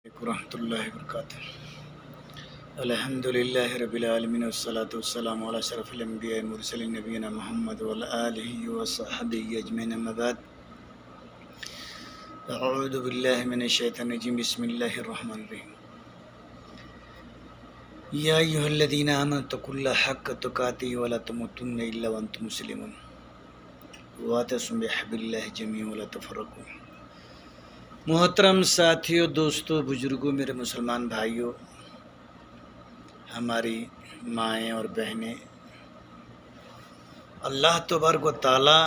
ورحمۃ اللہ وبرکاتہ۔ الحمد للہ رب العالمین والصلاة والسلام علی اشرف الانبیاء والمرسلین نبینا محمد وعلی آلہ وصحبہ اجمعین، اما بعد، اعوذ باللہ من الشیطان الرجیم، بسم اللہ الرحمن الرحیم۔ یا ایھا الذین آمنوا اتقوا اللہ حق تقاتہ ولا تموتن الا وانتم مسلمون واعتصموا بحبل اللہ جميعا ولا تفرقوا۔ محترم ساتھیوں، دوستوں، بزرگوں، میرے مسلمان بھائیوں، ہماری مائیں اور بہنیں، اللہ تبارک و تعالیٰ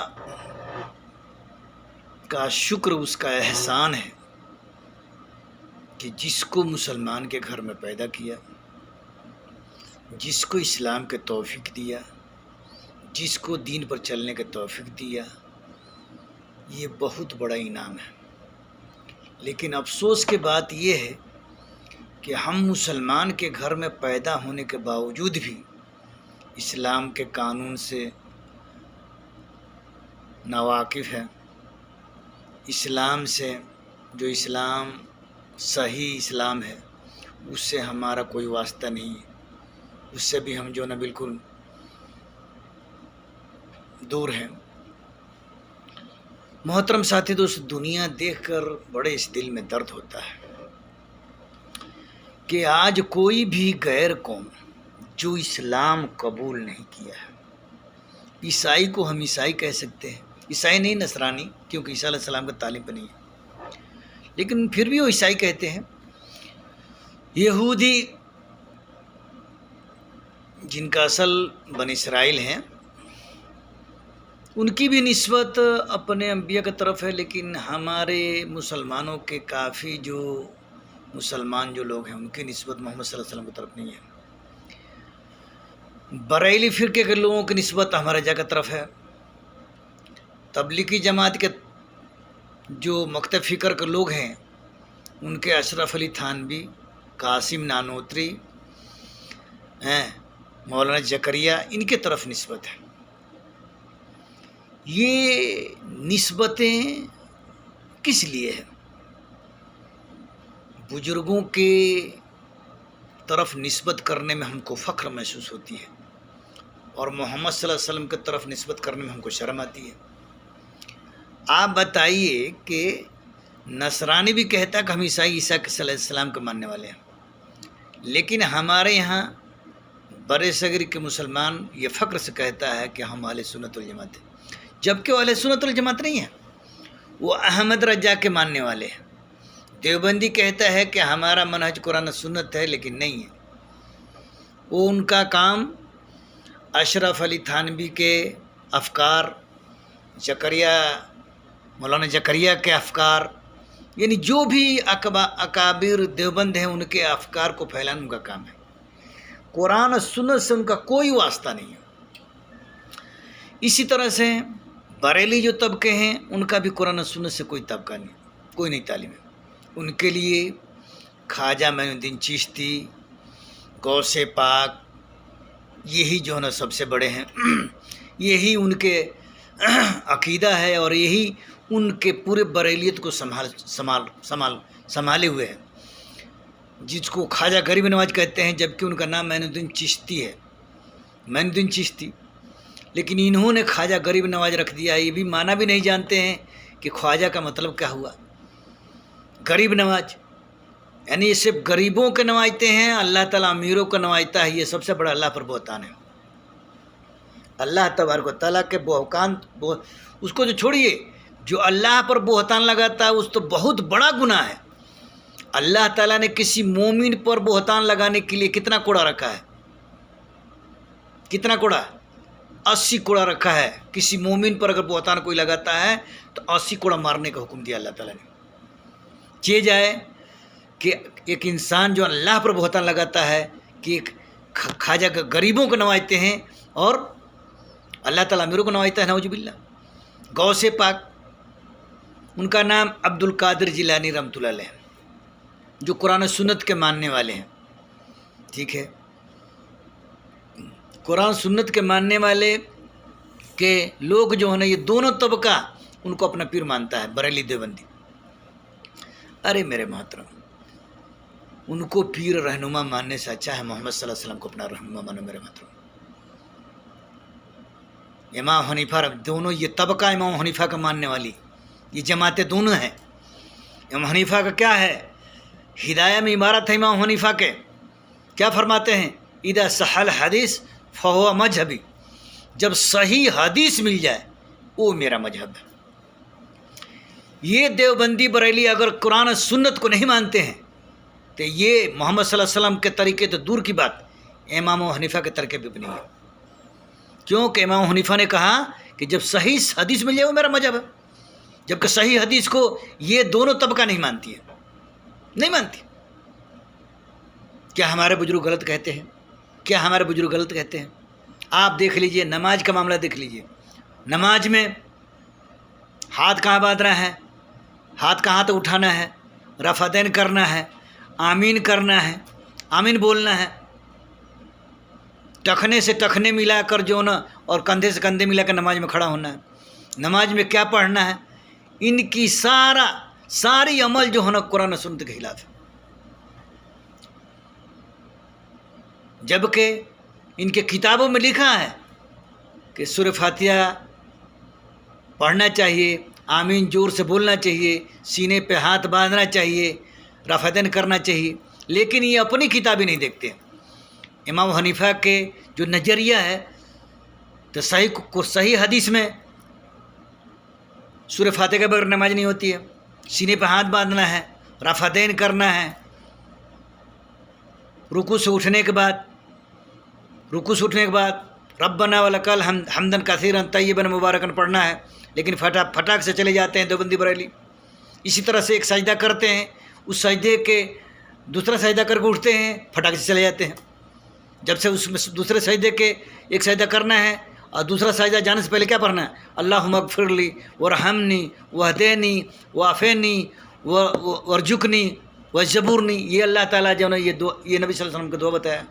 کا شکر، اس کا احسان ہے کہ جس کو مسلمان کے گھر میں پیدا کیا، جس کو اسلام کے توفیق دیا، جس کو دین پر چلنے کے توفیق دیا، یہ بہت بڑا انعام ہے۔ لیکن افسوس کی بات یہ ہے کہ ہم مسلمان کے گھر میں پیدا ہونے کے باوجود بھی اسلام کے قانون سے ناواقف ہیں۔ اسلام سے، جو اسلام صحیح اسلام ہے، اس سے ہمارا کوئی واسطہ نہیں ہے، اس سے بھی ہم جو نا بالکل دور ہیں۔ محترم ساتھی دوست، دنیا دیکھ کر بڑے اس دل میں درد ہوتا ہے کہ آج کوئی بھی غیر قوم جو اسلام قبول نہیں کیا ہے، عیسائی کو ہم عیسائی کہہ سکتے ہیں، عیسائی نہیں نصرانی، کیونکہ عیسیٰ علیہ السلام کا تعلیم پہ نہیں ہے، لیکن پھر بھی وہ عیسائی کہتے ہیں۔ یہودی، جن کا اصل بنی اسرائیل ہیں، ان کی بھی نسبت اپنے انبیاء کی طرف ہے، لیکن ہمارے مسلمانوں کے کافی جو مسلمان جو لوگ ہیں، ان کی نسبت محمد صلی اللہ علیہ وسلم کی طرف نہیں ہے۔ بریلی فرقے کے لوگوں کی نسبت ہمارے جا کی طرف ہے۔ تبلیغی جماعت کے جو مکتب فکر کے لوگ ہیں، ان کے اشرف علی تھانوی، قاسم نانوتری، مولانا زکریا، ان کی طرف نسبت ہے۔ یہ نسبتیں کس لیے ہیں؟ بزرگوں کے طرف نسبت کرنے میں ہم کو فخر محسوس ہوتی ہے، اور محمد صلی اللہ علیہ وسلم کی طرف نسبت کرنے میں ہم کو شرم آتی ہے۔ آپ بتائیے کہ نصرانی بھی کہتا ہے کہ ہم عیسیٰ صلی اللہ علیہ السلام کے ماننے والے ہیں، لیکن ہمارے یہاں برے صغیر کے مسلمان یہ فخر سے کہتا ہے کہ ہم اہل سنت والجماعت ہیں، جبکہ وہ اہل سنت والجماعت نہیں ہے، وہ احمد رجا کے ماننے والے ہیں۔ دیوبندی کہتا ہے کہ ہمارا منہج قرآن و سنت ہے، لیکن نہیں ہے، وہ ان کا کام اشرف علی تھانوی کے افکار، مولانا زکریا کے افکار، یعنی جو بھی اکابر دیوبند ہیں، ان کے افکار کو پھیلانا ان کا کام ہے۔ قرآن و سنت سے ان کا کوئی واسطہ نہیں ہے۔ اسی طرح سے بریلی جو طبقے ہیں، ان کا بھی قرآن و سنت سے کوئی طبقہ نہیں، کوئی نہیں تعلیم ہے۔ ان کے لیے خواجہ معین الدین چشتی، غوث پاک، یہی جو ہے نا سب سے بڑے ہیں، یہی ان کے عقیدہ ہے، اور یہی ان کے پورے بریلیت کو سنبھالے ہوئے ہیں، جس کو خواجہ غریب نواز کہتے ہیں، جبکہ ان کا نام معین الدین چشتی ہے، معین الدین چشتی، لیکن انہوں نے خواجہ غریب نواز رکھ دیا ہے۔ یہ بھی معنی بھی نہیں جانتے ہیں کہ خواجہ کا مطلب کیا ہوا۔ غریب نواز یعنی یہ صرف غریبوں کے نوازتے ہیں، اللہ تعالیٰ امیروں کو نوازتا ہے، یہ سب سے بڑا اللہ پر بہتان ہے۔ اللہ تبارک و تعالیٰ کے اس کو جو چھوڑیے، جو اللہ پر بہتان لگاتا ہے، اس تو بہت بڑا گناہ ہے۔ اللہ تعالیٰ نے کسی مومن پر بہتان لگانے کے لیے کتنا کوڑا رکھا ہے؟ کتنا کوڑا؟ 80 کوڑا رکھا ہے۔ کسی مومن پر اگر بہتان کوئی لگاتا ہے تو 80 کوڑا مارنے کا حکم دیا اللہ تعالیٰ نے۔ چہ جائے کہ ایک انسان جو اللہ پر بہتان لگاتا ہے کہ ایک خواجہ غریبوں کو نوازتے ہیں، اور اللہ تعالیٰ امیروں کو نوازتا ہے، نعوذ باللہ۔ غوث پاک، ان کا نام عبد القادر جیلانی رحمۃ اللہ علیہ، جو قرآن و سنت کے ماننے والے ہیں، ٹھیک ہے۔ قرآن سنت کے ماننے والے کے لوگ جو ہیں نا، یہ دونوں طبقہ ان کو اپنا پیر مانتا ہے، بریلی دیوبندی۔ ارے میرے محترم، ان کو پیر رہنما ماننے سے اچھا ہے محمد صلی اللہ علیہ وسلم کو اپنا رہنما مانو میرے محترم۔ امام حنیفہ دونوں یہ طبقہ امام حنیفہ کا ماننے والی یہ جماعتیں دونوں ہیں۔ امام حنیفہ کا کیا ہے؟ ہدایہ میں عبارت ہے امام حنیفہ کے، کیا فرماتے ہیں؟ اذا صح الحدیث فہو مذہبی، جب صحیح حدیث مل جائے وہ میرا مذہب ہے۔ یہ دیوبندی بریلی اگر قرآن و سنت کو نہیں مانتے ہیں تو یہ محمد صلی اللہ علیہ وسلم کے طریقے تو دور کی بات، امام حنیفہ کے طریقے بھی نہیں ہے، کیونکہ امام حنیفہ نے کہا کہ جب صحیح حدیث مل جائے وہ میرا مذہب ہے، جبکہ صحیح حدیث کو یہ دونوں طبقہ نہیں مانتی ہے، نہیں مانتی۔ کیا ہمارے بزرگ غلط کہتے ہیں؟ کیا ہمارے بزرگ غلط کہتے ہیں؟ آپ دیکھ لیجئے، نماز کا معاملہ دیکھ لیجئے، نماز میں ہاتھ کہاں باندھنا ہے، ہاتھ کہاں تو اٹھانا ہے، رفع دین کرنا ہے، آمین کرنا ہے، آمین بولنا ہے، ٹخنے سے ٹخنے ملا کر جو نا اور کندھے سے کندھے ملا کر نماز میں کھڑا ہونا ہے، نماز میں کیا پڑھنا ہے، ان کی ساری عمل جو ہے نا قرآن و سنت کے خلاف ہے، جبکہ ان کے کتابوں میں لکھا ہے کہ سورہ فاتحہ پڑھنا چاہیے، آمین زور سے بولنا چاہیے، سینے پہ ہاتھ باندھنا چاہیے، رفع دین کرنا چاہیے، لیکن یہ اپنی کتابیں نہیں دیکھتے۔ امام حنیفہ کے جو نظریہ ہے تو صحیح حدیث میں سورہ فاتحہ کے بغیر نماز نہیں ہوتی ہے، سینے پہ ہاتھ باندھنا ہے، رفع دین کرنا ہے، رکوع سے اٹھنے کے بعد ربنا ولک الحمد حمدن کثیرا طیبا مبارکا پڑھنا ہے، لیکن پھٹاک سے چلے جاتے ہیں دیوبندی بریلی۔ اسی طرح سے ایک سجدہ کرتے ہیں، اس سجدے کے دوسرا سجدہ کر کے اٹھتے ہیں، پھٹاک سے چلے جاتے ہیں، جب سے اس میں دوسرے سجدے کے ایک سجدہ کرنا ہے اور دوسرا سجدہ جانے سے پہلے کیا پڑھنا ہے؟ اللہم اغفر لی وارحمنی واہدینی وعافینی وارزقنی وجبرنی، یہ اللہ تعالیٰ جو ہے یہ نبی صلی اللہ علیہ وسلم کا دعا بتایا،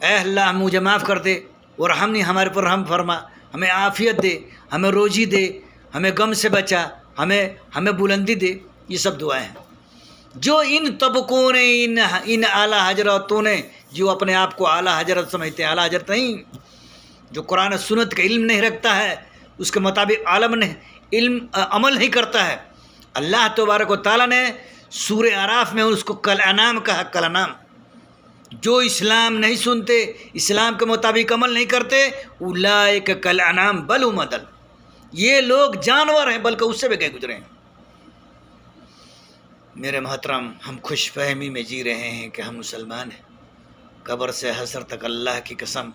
اے اللہ مجھے معاف کر دے، وارحمنی ہمارے پر رحم فرما، ہمیں عافیت دے، ہمیں روزی دے، ہمیں غم سے بچا، ہمیں بلندی دے، یہ سب دعائیں ہیں۔ جو ان طبقوں نے ان اعلیٰ حضراتوں نے جو اپنے آپ کو اعلیٰ حضرت سمجھتے ہیں، اعلیٰ حضرت نہیں، جو قرآن و سنت کا علم نہیں رکھتا ہے، اس کے مطابق عمل نہیں کرتا ہے، اللہ تبارک و تعالیٰ نے سورہ اعراف میں اس کو کل انعام کہا، کل انعام، جو اسلام نہیں سنتے، اسلام کے مطابق عمل نہیں کرتے، اولئک کل انعام بل هم اضل، یہ لوگ جانور ہیں بلکہ اس سے بھی گئے گزرے ہیں۔ میرے محترم، ہم خوش فہمی میں جی رہے ہیں کہ ہم مسلمان ہیں، قبر سے حشر تک اللہ کی قسم،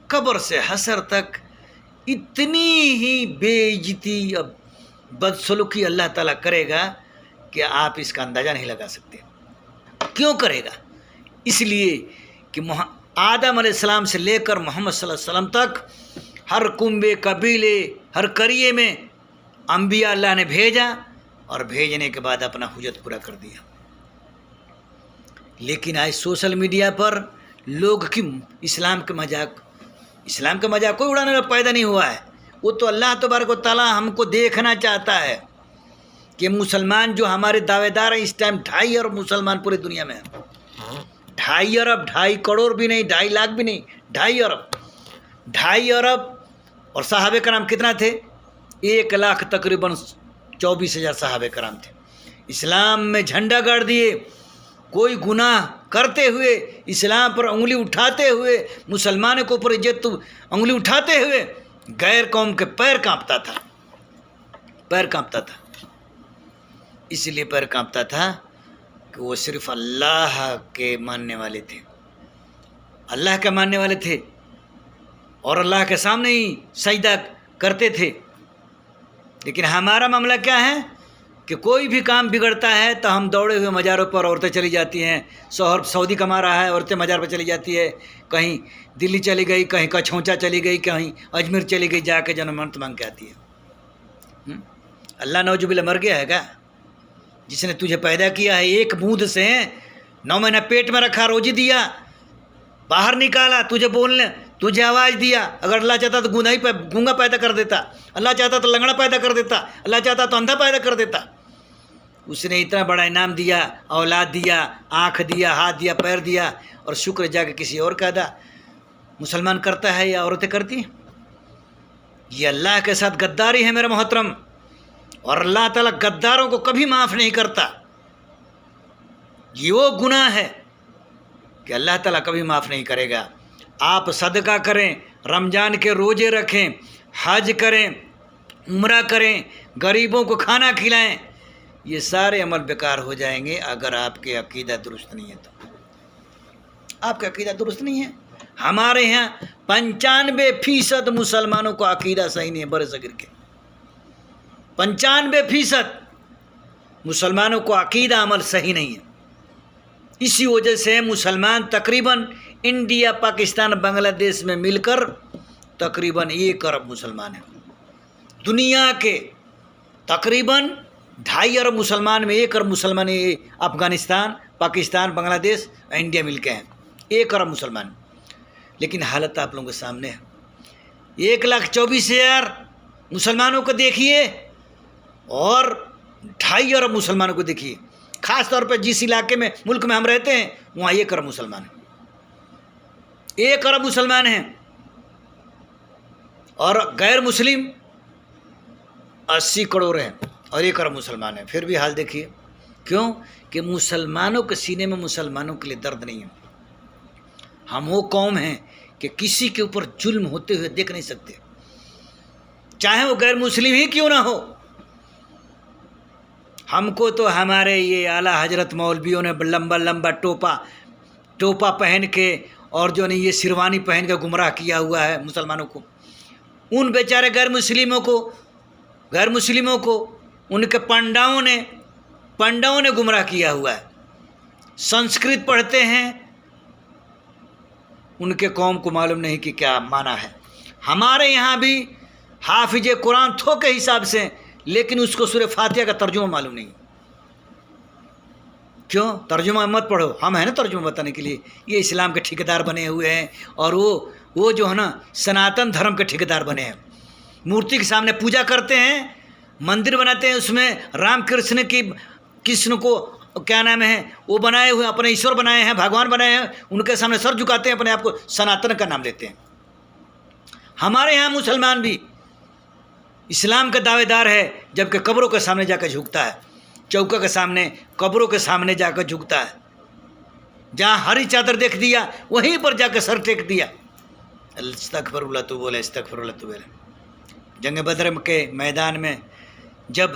قبر سے حشر تک اتنی ہی بے عزتی اور بدسلوکی اللہ تعالیٰ کرے گا کہ آپ اس کا اندازہ نہیں لگا سکتے۔ کیوں کرے گا؟ اس لیے کہ آدم علیہ السلام سے لے کر محمد صلی اللہ علیہ وسلم تک ہر کنبے، قبیلے، ہر قریے میں انبیاء اللہ نے بھیجا، اور بھیجنے کے بعد اپنا حجت پورا کر دیا۔ لیکن آج سوشل میڈیا پر لوگ کی اسلام کا مذاق کوئی اڑانے والا پیدا نہیں ہوا ہے، وہ تو اللہ تبارک و تعالیٰ ہم کو دیکھنا چاہتا ہے کہ مسلمان جو ہمارے دعوے دار ہیں، اس ٹائم 2.5 ارب مسلمان پوری دنیا میں ہیں، 2.5 ارب، 2.5 کروڑ بھی نہیں، 2.5 لاکھ بھی نہیں، 2.5 ارب، اور صحابہ کرام کتنا تھے؟ 1 لاکھ تقریباً 24,000 صحابہ کرام تھے۔ اسلام میں جھنڈا گاڑ دیے، کوئی گناہ کرتے ہوئے، اسلام پر انگلی اٹھاتے ہوئے، مسلمانوں کے اوپر انگلی اٹھاتے ہوئے غیر قوم کے پیر کانپتا تھا، اس لیے پیر کانپتا تھا کہ وہ صرف اللہ کے ماننے والے تھے، اللہ کے ماننے والے تھے، اور اللہ کے سامنے ہی سجدہ کرتے تھے۔ لیکن ہمارا معاملہ کیا ہے کہ کوئی بھی کام بگڑتا ہے تو ہم دوڑے ہوئے مزاروں پر، عورتیں چلی جاتی ہیں، شوہر سعودی کما رہا ہے، عورتیں مزار پہ چلی جاتی ہے، کہیں دلی چلی گئی، کہیں کچھونچا چلی گئی، کہیں اجمیر چلی گئی، جا کے جنم منت مانگ کے آتی ہے۔ اللہ نعوذ باللہ مر گیا ہے کیا؟ جس نے تجھے پیدا کیا ہے ایک بوند سے، 9 مہینہ پیٹ میں رکھا، روزی دیا، باہر نکالا، تجھے آواز دیا، اگر اللہ چاہتا تو گونگا پیدا کر دیتا، اللہ چاہتا تو لنگڑا پیدا کر دیتا، اللہ چاہتا تو اندھا پیدا کر دیتا، اس نے اتنا بڑا انعام دیا، اولاد دیا، آنکھ دیا، ہاتھ دیا، پیر دیا، اور شکر جا کے کسی اور کا ادا مسلمان کرتا ہے یا عورتیں کرتی ہیں؟ یہ اللہ کے ساتھ غداری ہے میرے محترم، اور اللہ تعالیٰ غداروں کو کبھی معاف نہیں کرتا۔ یہ وہ گناہ ہے کہ اللہ تعالیٰ کبھی معاف نہیں کرے گا۔ آپ صدقہ کریں، رمضان کے روزے رکھیں، حج کریں، عمرہ کریں، غریبوں کو کھانا کھلائیں، یہ سارے عمل بیکار ہو جائیں گے اگر آپ کے عقیدہ درست نہیں ہے تو۔ آپ کا عقیدہ درست نہیں ہے۔ ہمارے یہاں 95% مسلمانوں کو عقیدہ صحیح نہیں ہے، بر صغیر کے 95% مسلمانوں کو عقیدہ عمل صحیح نہیں ہے۔ اسی وجہ سے مسلمان تقریباً انڈیا، پاکستان، بنگلہ دیش میں مل کر تقریباً 1 ارب مسلمان ہیں۔ دنیا کے تقریباً 2.5 ارب مسلمان میں 1 ارب مسلمان افغانستان، پاکستان، بنگلہ دیش، انڈیا مل کے ہیں، 1 ارب مسلمان۔ لیکن حالت آپ لوگوں کے سامنے ہے۔ 1,24,000 مسلمانوں کو دیکھیے اور 2.5 ارب مسلمانوں کو دیکھیے۔ خاص طور پہ جس علاقے میں، ملک میں ہم رہتے ہیں، وہاں 1 ارب مسلمان ہیں، 1 ارب مسلمان ہیں، اور غیر مسلم 80 کروڑ ہیں، اور 1 ارب مسلمان ہیں۔ پھر بھی حال دیکھیے، کیوں کہ مسلمانوں کے سینے میں مسلمانوں کے لیے درد نہیں ہے۔ ہم وہ قوم ہیں کہ کسی کے اوپر ظلم ہوتے ہوئے دیکھ نہیں سکتے، چاہے وہ غیر مسلم ہی کیوں نہ ہو۔ ہم کو تو ہمارے یہ اعلیٰ حضرت مولویوں نے لمبا لمبا ٹوپا پہن کے اور جو نہیں یہ شیروانی پہن کے گمراہ کیا ہوا ہے مسلمانوں کو۔ ان بیچارے غیر مسلموں کو ان کے پنڈاؤں نے گمراہ کیا ہوا ہے۔ سنسکرت پڑھتے ہیں، ان کے قوم کو معلوم نہیں کہ کیا معنی ہے۔ ہمارے یہاں بھی حافظ قرآن تھوک کے حساب سے، لیکن اس کو سورہ فاتحہ کا ترجمہ معلوم نہیں۔ کیوں؟ ترجمہ مت پڑھو، ہم ہیں نا ترجمہ بتانے کے لیے۔ یہ اسلام کے ٹھیکیدار بنے ہوئے ہیں، اور وہ جو ہے نا سناتن دھرم کے ٹھیکیدار بنے ہیں۔ مورتی کے سامنے پوجا کرتے ہیں، مندر بناتے ہیں، اس میں رام کرشن کو کیا نام ہے وہ بنائے ہوئے، اپنے ایشور بنائے ہیں، بھگوان بنائے ہیں، ان کے سامنے سر جھکاتے ہیں، اپنے آپ کو سناتن کا نام لیتے ہیں۔ ہمارے یہاں مسلمان بھی اسلام کا دعوے دار ہے، جبکہ قبروں کے سامنے جا کر جھکتا ہے، چوکا کے سامنے، قبروں کے سامنے جا کر جھکتا ہے۔ جہاں ہری چادر دیکھ دیا وہیں پر جا کے سر ٹیک دیا۔ استغفر اللہ تو بولے، استغفر اللہ تو بولے۔ جنگ بدر کے میدان میں جب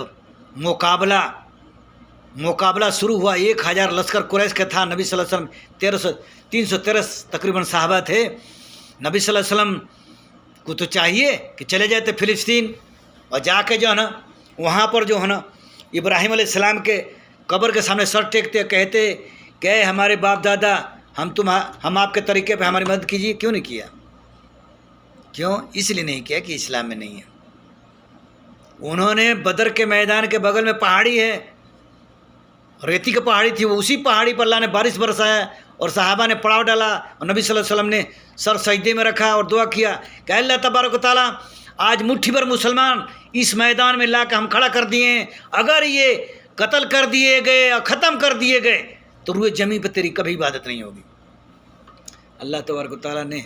مقابلہ شروع ہوا، 1000 لشکر قریش کا تھا، نبی صلی اللہ علیہ وسلم 313 تقریباً صحابہ تھے۔ نبی صلی اللہ علیہ وسلم کو تو چاہیے کہ چلے جاتے فلسطین، اور جا کے جو ہے نا وہاں پر جو ہے نا ابراہیم علیہ السلام کے قبر کے سامنے سر ٹیکتے، کہتے کہ اے ہمارے باپ دادا، ہم آپ کے طریقے پہ ہماری مدد کیجیے۔ کیوں نہیں کیا؟ کیوں؟ اس لیے نہیں کیا کہ اسلام میں نہیں ہے۔ انہوں نے بدر کے میدان کے بغل میں پہاڑی ہے، ریتی کی پہاڑی تھی، وہ اسی پہاڑی پر اللہ نے بارش برسایا، اور صحابہ نے پڑاؤ ڈالا، اور نبی صلی اللہ علیہ وسلم نے سر سجدے میں رکھا اور دعا کیا کہ اللہ تبارک و تعالیٰ آج مٹھی بھر مسلمان اس میدان میں لا کے ہم کھڑا کر دیے ہیں، اگر یہ قتل کر دیے گئے اور ختم کر دیے گئے تو روئے زمین پہ تیری کبھی عبادت نہیں ہوگی۔ اللہ تبارک و تعالیٰ نے،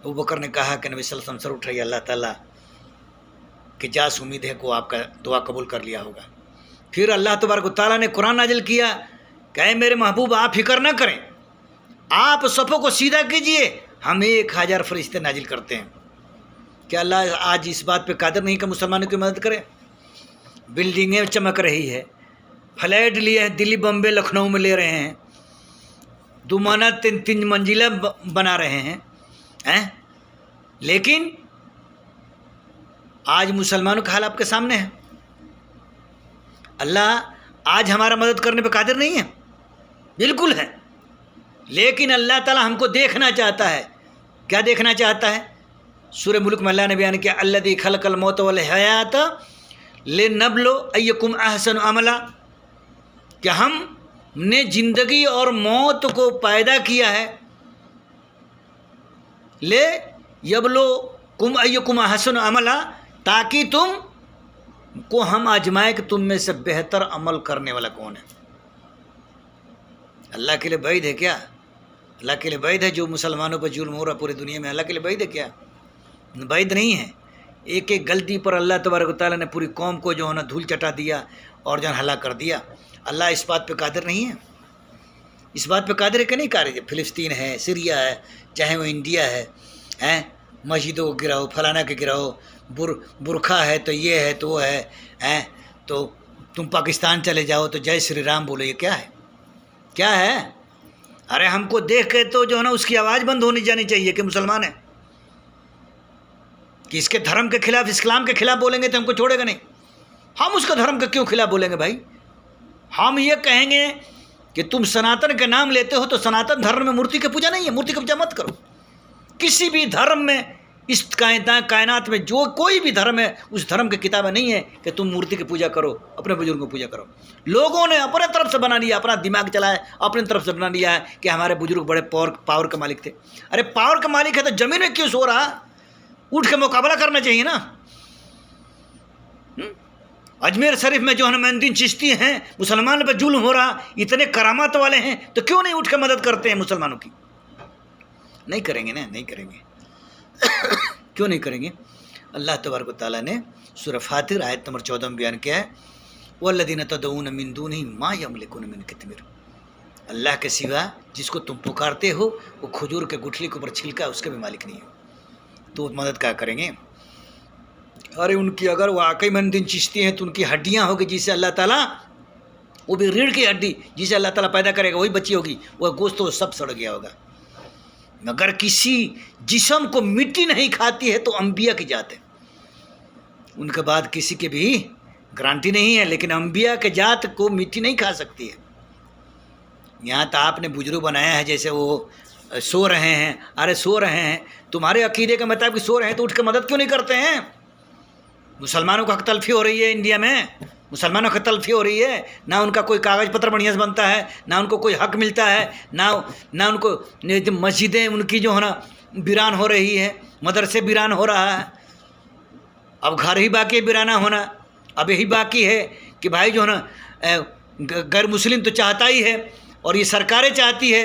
ابوبکر نے کہا کہ نبی صلی اللہ علیہ وسلم سر اٹھائیے، اللہ تعالیٰ کہ جاس امید ہے کہ آپ کا دعا قبول کر لیا ہوگا۔ پھر اللہ تبارک و تعالیٰ نے قرآن نازل کیا کہ اے میرے محبوب، آپ فکر نہ کریں، آپ صفوں کو سیدھا کیجئے، ہم 1000 فرشتے نازل کرتے ہیں۔ کیا اللہ آج اس بات پہ قادر نہیں کہ مسلمانوں کی مدد کرے؟ بلڈنگیں چمک رہی ہے، فلیٹ لیے ہیں، دلی، بمبے، لکھنؤ میں لے رہے ہیں، 2 مانا 3 منزلہ بنا رہے ہیں، لیکن آج مسلمانوں کا حال آپ کے سامنے ہے۔ اللہ آج ہمارا مدد کرنے پہ قادر نہیں ہے؟ بالکل ہے، لیکن اللہ تعالی ہم کو دیکھنا چاہتا ہے۔ کیا دیکھنا چاہتا ہے؟ سورہ ملک میں اللہ نے بیان کیا، الذی خلق الموت والحیات لنبلو ایکم احسن عملا، کہ ہم نے زندگی اور موت کو پیدا کیا ہے، لے یبلو کم ایکم احسن عملا، تاکہ تم کو ہم آزمائے کہ تم میں سے بہتر عمل کرنے والا کون ہے۔ اللہ کے لیے بعید ہے کیا؟ اللہ کے لیے بعید ہے جو مسلمانوں پر ظلم ہو رہا پوری دنیا میں؟ اللہ کے لیے بعید ہے کیا؟ بعید نہیں ہے۔ ایک ایک غلطی پر اللہ تبارک و تعالیٰ نے پوری قوم کو جو ہے نا دھول چٹا دیا اور جو ہے ہلاک کر دیا۔ اللہ اس بات پہ قادر نہیں ہے؟ اس بات پہ قادر ہے کہ نہیں قادر ہے؟ فلسطین ہے، سیریا ہے، چاہے وہ انڈیا ہے، مسجدوں کو گراؤ، فلانا کے گراؤ، برکھا ہے تو یہ ہے تو وہ ہے، تو تم پاکستان چلے جاؤ تو جے شری رام بولو، یہ کیا ہے؟ کیا ہے؟ ارے ہم کو دیکھ کے تو جو ہے نا اس کی آواز بند ہونی جانی چاہیے کہ مسلمان ہے، کہ اس کے دھرم کے خلاف، اسلام کے خلاف بولیں گے تو ہم کو چھوڑے گا نہیں۔ ہم اس کا دھرم کے کیوں خلاف بولیں گے بھائی؟ ہم یہ کہیں گے کہ تم سناتن کے نام لیتے ہو تو سناتن دھرم میں مورتی کی پوجا نہیں ہے، مورتی کی پوجا مت کرو۔ کسی بھی دھرم میں، اس کائنات میں جو کوئی بھی دھرم ہے، اس دھرم کی کتابیں نہیں ہے کہ تم مورتی کی پوجا کرو، اپنے بزرگوں کی پوجا کرو۔ لوگوں نے اپنے طرف سے بنا لیا، اپنا دماغ چلایا، اپنے طرف سے بنا لیا ہے کہ ہمارے بزرگ بڑے پاور کے مالک تھے۔ ارے پاور کا مالک ہے تو زمین میں کیوں سو رہا؟ اٹھ کے مقابلہ کرنا چاہیے نا۔ اجمیر شریف میں جو ہے نا معین چشتی ہیں، مسلمان پہ ظلم ہو رہا، اتنے کرامات والے ہیں، تو کیوں نہیں اٹھ کے مدد کرتے ہیں مسلمانوں کی؟ نہیں کریں گے نا، نہیں کریں گے۔ کیوں نہیں کریں گے؟ اللہ تبارک و تعالیٰ نے سورہ فاطر آیت نمبر 14 میں بیان کیا ہے، وَالَّذِينَ تَدْعُونَ مِن دُونِهِ مَا يَمْلِكُونَ مِن قِطْمِيرٍ۔ اللہ کے سوا جس کو تم پکارتے ہو وہ کھجور کے گٹھلی کے اوپر چھلکا اس کے بھی مالک نہیں ہے، تو مدد کیا کریں گے؟ ارے ان کی اگر واقعی معین چشتی ہیں تو ان کی ہڈیاں ہوگی جسے اللہ تعالیٰ، وہ بھی ریڑھ کی ہڈی جسے اللہ تعالیٰ پیدا کرے گا وہی بچی ہوگی، وہ گوشت وہ سب سڑ گیا ہوگا۔ مگر کسی جسم کو مٹی نہیں کھاتی ہے تو انبیاء کی ذات ہے، ان کے بعد کسی کی بھی گارنٹی نہیں ہے، لیکن انبیاء کے ذات کو مٹی نہیں کھا سکتی ہے۔ یہاں تو آپ نے بزرگ بنایا ہے جیسے وہ سو رہے ہیں۔ ارے سو رہے ہیں، تمہارے عقیدے کے مطابق سو رہے ہیں تو اٹھ کے مدد کیوں نہیں کرتے ہیں؟ مسلمانوں کو حق تلفی ہو رہی ہے انڈیا میں، مسلمانوں کی تلفی ہو رہی ہے، نہ ان کا کوئی کاغذ پتر بڑھیا سے بنتا ہے، نہ ان کو کوئی حق ملتا ہے، نہ ان کو مسجدیں ان کی جو ہے نا ویران ہو رہی ہے، مدرسے ویران ہو رہا ہے۔ اب گھر ہی باقی ہے ویرانہ ہونا، اب یہی باقی ہے کہ بھائی جو ہے نا غیر مسلم تو چاہتا ہی ہے، اور یہ سرکاریں چاہتی ہے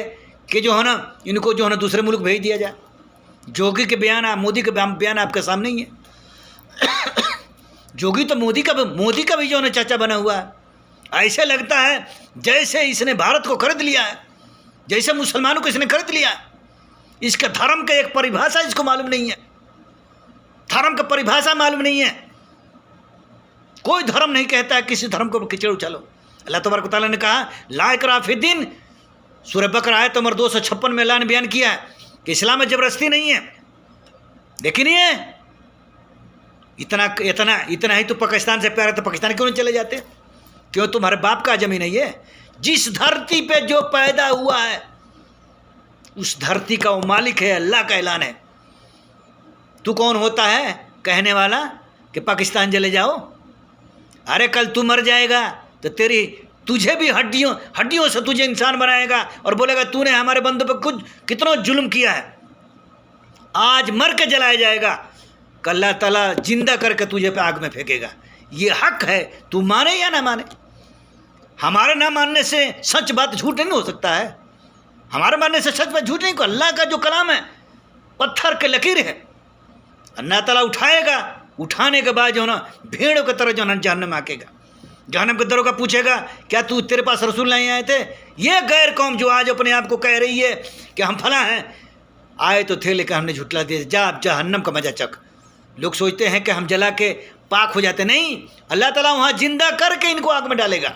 کہ جو ہے نا ان کو جو ہے نا دوسرے ملک بھیج دیا جائے۔ جوگی کے بیان، مودی کے بیان آپ کے سامنے ہی ہے۔ جوگی تو مودی کا بھی جو ہے نا چاچا بنا ہوا ہے۔ ایسے لگتا ہے جیسے اس نے بھارت کو خرید لیا ہے، جیسے مسلمانوں کو اس نے خرید لیا ہے۔ اس کا دھرم کا ایک پریبھاشا اس کو معلوم نہیں ہے، دھرم کا پریبھاشا معلوم نہیں ہے۔ کوئی دھرم نہیں کہتا ہے کسی دھرم کو کچڑ اچھالو۔ اللہ تبارک و تعالیٰ نے کہا لا اکراہ فی الدین، سورہ بقرہ آیت نمبر 256 میں اللہ نے بیان کیا ہے کہ اسلام میں زبردستی نہیں ہے۔ لیکن یہ اتنا ہی تو پاکستان سے پیار ہے تو پاکستان کیوں نہیں چلے جاتے؟ کیوں تمہارے باپ کا زمین ہے یہ؟ جس دھرتی پہ جو پیدا ہوا ہے اس دھرتی کا وہ مالک ہے، اللہ کا اعلان ہے۔ تو کون ہوتا ہے کہنے والا کہ پاکستان چلے جاؤ؟ ارے کل تو مر جائے گا تو تجھے بھی ہڈیوں سے تجھے انسان بنائے گا اور بولے گا تو نے ہمارے بندوں پہ کتنا ظلم کیا ہے۔ آج مر کے جلایا جائے گا، کہ اللہ تعالیٰ زندہ کر کے تجھے پہ آگ میں پھینکے گا۔ یہ حق ہے، تو مانے یا نہ مانے۔ ہمارے نہ ماننے سے سچ بات جھوٹ نہیں ہو سکتا ہے، ہمارے ماننے سے سچ بات جھوٹ نہیں کو۔ اللہ کا جو کلام ہے پتھر کے لکیر ہے، اللہ تعالیٰ اٹھائے گا، اٹھانے کے بعد جو ہے نا بھیڑوں کی طرح جو ہے نا جہنم میں آکے گا، جہنم کے دروں کا پوچھے گا کیا تیرے پاس رسول نہیں آئے تھے؟ یہ غیر قوم جو آج اپنے آپ کو کہہ رہی ہے کہ ہم فلاں ہیں، آئے تو تھے لیکن ہم نے جھٹلا دیا۔ جا اب جہنم کا مزہ چکھ۔ لوگ سوچتے ہیں کہ ہم جلا کے پاک ہو جاتے، نہیں، اللہ تعالیٰ وہاں زندہ کر کے ان کو آگ میں ڈالے گا۔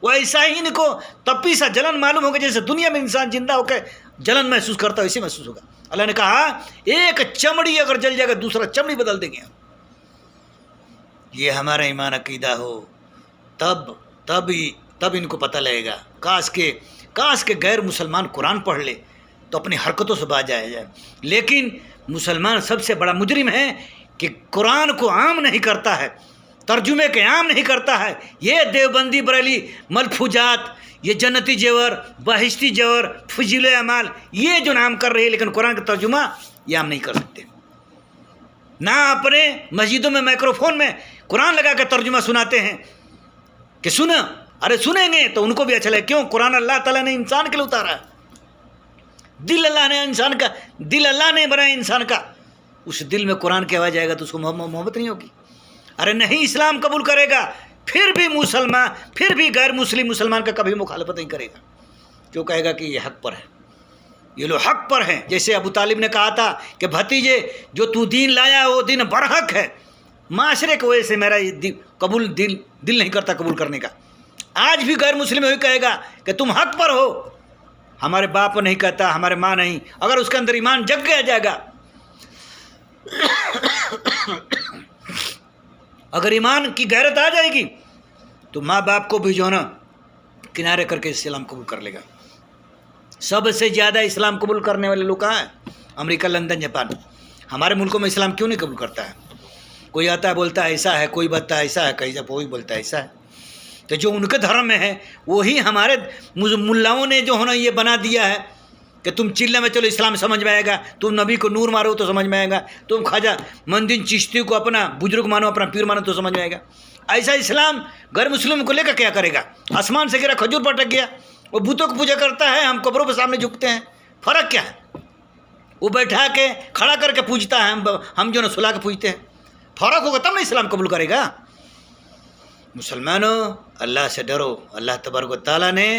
وہ ایسا ہی ان کو تپی سا جلن معلوم ہوگا جیسے دنیا میں انسان زندہ ہو کے جلن محسوس کرتا ہے، ویسے محسوس ہوگا۔ اللہ نے کہا ایک چمڑی اگر جل جائے گا دوسرا چمڑی بدل دیں گے۔ یہ ہمارا ایمان عقیدہ ہو تب ان کو پتہ لگے گا۔ کاش کے غیر مسلمان قرآن پڑھ لے تو اپنی حرکتوں سے باز آیا جائے، لیکن مسلمان سب سے بڑا مجرم ہے کہ قرآن کو عام نہیں کرتا ہے، ترجمے کے عام نہیں کرتا ہے۔ یہ دیوبندی بریلی ملفوظات، یہ جنتی جیور، بہشتی جیور، فضیل اعمال، یہ جو نام کر رہے ہیں لیکن قرآن کا ترجمہ یہ عام نہیں کر سکتے۔ نہ اپنے مسجدوں میں مائکروفون میں قرآن لگا کے ترجمہ سناتے ہیں کہ سنا، ارے سنیں گے تو ان کو بھی اچھا لگے. کیوں؟ قرآن اللہ تعالیٰ نے انسان کے لیے اتارا ہے. دل اللہ نے انسان کا، دل اللہ نے بنایا انسان کا. اس دل میں قرآن کی آواز آئے گا تو اس کو محبت نہیں ہوگی. ارے نہیں، اسلام قبول کرے گا پھر بھی مسلمان، پھر بھی غیر مسلم مسلمان کا کبھی مخالفت نہیں کرے گا. جو کہے گا کہ یہ حق پر ہے، یہ لوگ حق پر ہیں. جیسے ابو طالب نے کہا تھا کہ بھتیجے جو تو دین لایا وہ دین برحق ہے، معاشرے کی وجہ سے میرا یہ دل نہیں کرتا قبول کرنے کا. آج بھی غیر مسلم وہی کہے گا کہ تم حق پر ہو. ہمارے باپ نہیں کہتا، ہمارے ماں نہیں. اگر اس کے اندر ایمان جگ گیا جائے گا، اگر ایمان کی غیرت آ جائے گی تو ماں باپ کو بھی جو ہے نا کنارے کر کے اسلام قبول کر لے گا. سب سے زیادہ اسلام قبول کرنے والے لوگ کہاں ہیں؟ امریکہ، لندن، جاپان. ہمارے ملکوں میں اسلام کیوں نہیں قبول کرتا ہے؟ کوئی آتا ہے بولتا ہے ایسا ہے، کوئی بولتا ہے ایسا ہے، کوئی بولتا ہے ایسا ہے. تو جو ان کے دھرم میں ہے وہی ہمارے ملاؤں نے جو ہونا یہ بنا دیا ہے کہ تم چلے میں چلو اسلام سمجھ میں آئے گا، تم نبی کو نور مارو تو سمجھ میں آئے گا، تم خواجہ مندین چشتی کو اپنا بزرگ مانو، اپنا پیر مانو تو سمجھ میں آئے گا. ایسا اسلام غیر مسلم کو لے کر کیا کرے گا؟ آسمان سے گرا کھجور پٹک گیا. وہ بتوں کو پوجا کرتا ہے، ہم قبروں کے سامنے جھکتے ہیں. فرق کیا ہے؟ وہ بیٹھا کے کھڑا کر کے پوجتا ہے، ہم جو نا سلا کے پوجتے ہیں. فرق ہوگا تب نا اسلام قبول کرے گا. مسلمانوں اللہ سے ڈرو. اللہ تبارک و تعالیٰ نے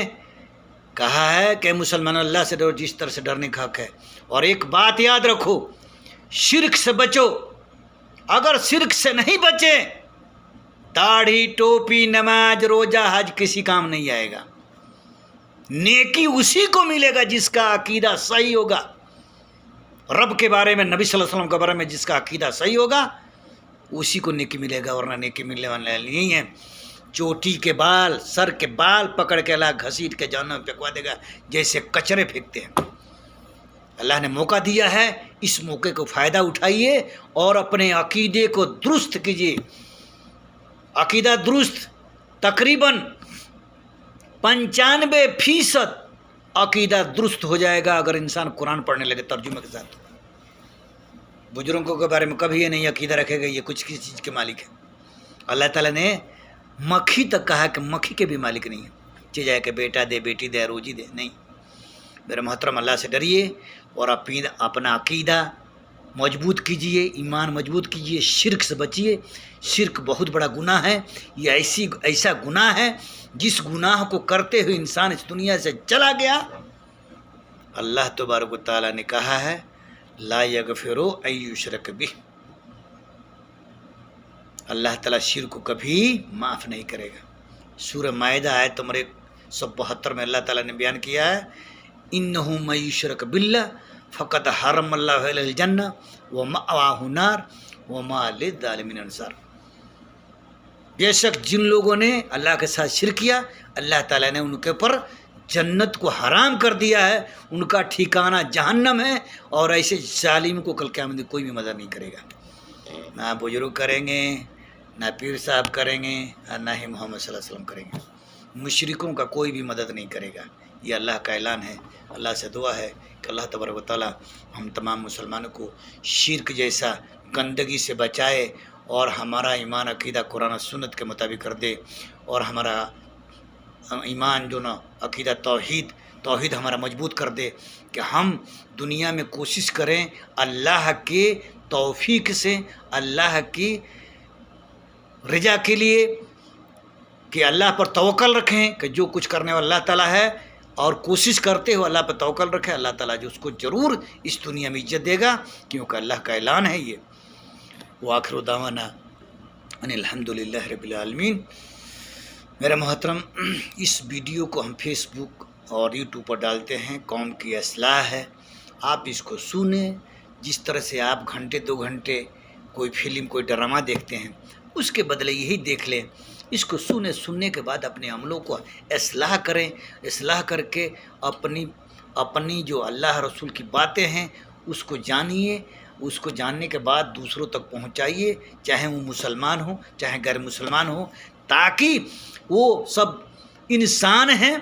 کہا ہے کہ مسلمانوں اللہ سے ڈرو جس طرح سے ڈرنے کا حق ہے. اور ایک بات یاد رکھو، شرک سے بچو. اگر شرک سے نہیں بچے، داڑھی، ٹوپی، نماز، روزہ، حج کسی کام نہیں آئے گا. نیکی اسی کو ملے گا جس کا عقیدہ صحیح ہوگا. رب کے بارے میں، نبی صلی اللہ علیہ وسلم کے بارے میں جس کا عقیدہ صحیح ہوگا اسی کو نیکی ملے گا، ورنہ نیکی ملنے والا نہیں ہے. چوٹی کے بال، سر کے بال پکڑ کے اللہ گھسیٹ کے جہنم میں پھینکوا دے گا جیسے کچرے پھینکتے ہیں. اللہ نے موقع دیا ہے، اس موقع کو فائدہ اٹھائیے اور اپنے عقیدے کو درست کیجیے. عقیدہ درست تقریباً 95% عقیدہ درست ہو جائے گا اگر انسان قرآن پڑھنے لگے ترجمے کے ساتھ. بزرگوں کے بارے میں کبھی یہ نہیں عقیدہ رکھے گا یہ کچھ کسی چیز کے مالک ہے. اللہ تعالیٰ نے مکھی تک کہا کہ مکھی کے بھی مالک نہیں ہے. چاہے کہ بیٹا دے، بیٹی دے، روزی دے، نہیں. میرے محترم اللہ سے ڈریے اور اپنا عقیدہ مضبوط کیجیے، ایمان مضبوط کیجیے. شرک سے بچیے. شرک بہت بڑا گناہ ہے. یہ ایسا گناہ ہے جس گناہ کو کرتے ہوئے انسان اس دنیا سے چلا گیا. اللہ تبارک و تعالیٰ نے کہا ہے لا یغفر ان یشرک بہ. اللہ تعالیٰ شرک کو کبھی معاف نہیں کرے گا. سورہ مائدہ آیت نمبر 172 میں اللہ تعالیٰ نے بیان کیا ہے انہ من یشرک باللہ فقد حرم اللہ علیہ الجنہ ومأواہ النار وما للظالمین من انصار. بے شک جن لوگوں نے اللہ کے ساتھ شرک کیا اللہ تعالیٰ نے ان کے اوپر جنت کو حرام کر دیا ہے، ان کا ٹھکانہ جہنم ہے. اور ایسے ظالم کو کل قیامت میں کوئی بھی مدد نہیں کرے گا. نہ بزرگ کریں گے، نہ پیر صاحب کریں گے، اور نہ ہی محمد صلی اللہ علیہ وسلم کریں گے. مشرکوں کا کوئی بھی مدد نہیں کرے گا. یہ اللہ کا اعلان ہے. اللہ سے دعا ہے کہ اللہ تبارک و تعالیٰ ہم تمام مسلمانوں کو شرک جیسا گندگی سے بچائے اور ہمارا ایمان عقیدہ قرآن و سنت کے مطابق کر دے. اور ہمارا ایمان جو نا عقیدہ توحید ہمارا مضبوط کر دے کہ ہم دنیا میں کوشش کریں اللہ کے توفیق سے، اللہ کی رضا کے لیے، کہ اللہ پر توکل رکھیں کہ جو کچھ کرنے والا اللہ تعالیٰ ہے، اور کوشش کرتے ہو اللہ پر توکل رکھیں. اللہ تعالیٰ جو اس کو ضرور اس دنیا میں عزت دے گا کیونکہ اللہ کا اعلان ہے یہ. وآخر دعوانا ان الحمدللہ رب العالمین. میرا محترم اس ویڈیو کو ہم فیس بک اور یوٹیوب پر ڈالتے ہیں، قوم کی اصلاح ہے. آپ اس کو سنیں. جس طرح سے آپ گھنٹے 2 گھنٹے کوئی فلم کوئی ڈرامہ دیکھتے ہیں اس کے بدلے یہی دیکھ لیں. اس کو سننے کے بعد اپنے عملوں کو اصلاح کریں. اصلاح کر کے اپنی جو اللہ رسول کی باتیں ہیں اس کو جانیے. اس کو جاننے کے بعد دوسروں تک پہنچائیے، چاہے وہ مسلمان ہو چاہے غیر مسلمان ہو، تاکہ وہ سب انسان ہیں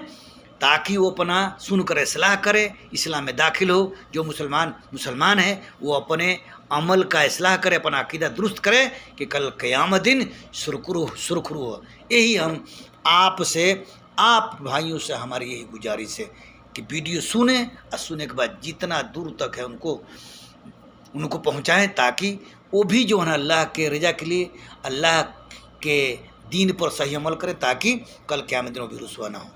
تاکہ وہ اپنا سن کر اصلاح کرے، اسلام میں داخل ہو. جو مسلمان ہے وہ اپنے عمل کا اصلاح کرے، اپنا عقیدہ درست کرے کہ کل قیامت دن سرخرو ہو. یہی ہم آپ بھائیوں سے ہماری یہی گزارش ہے کہ ویڈیو سنیں اور سننے کے بعد جتنا دور تک ہے ان کو پہنچائیں، تاکہ وہ بھی جو ہے نا اللہ کے رضا کے لیے اللہ کے دین پر صحیح عمل کرے، تاکہ کل قیامت دن وہ بھی رسوا نہ ہو.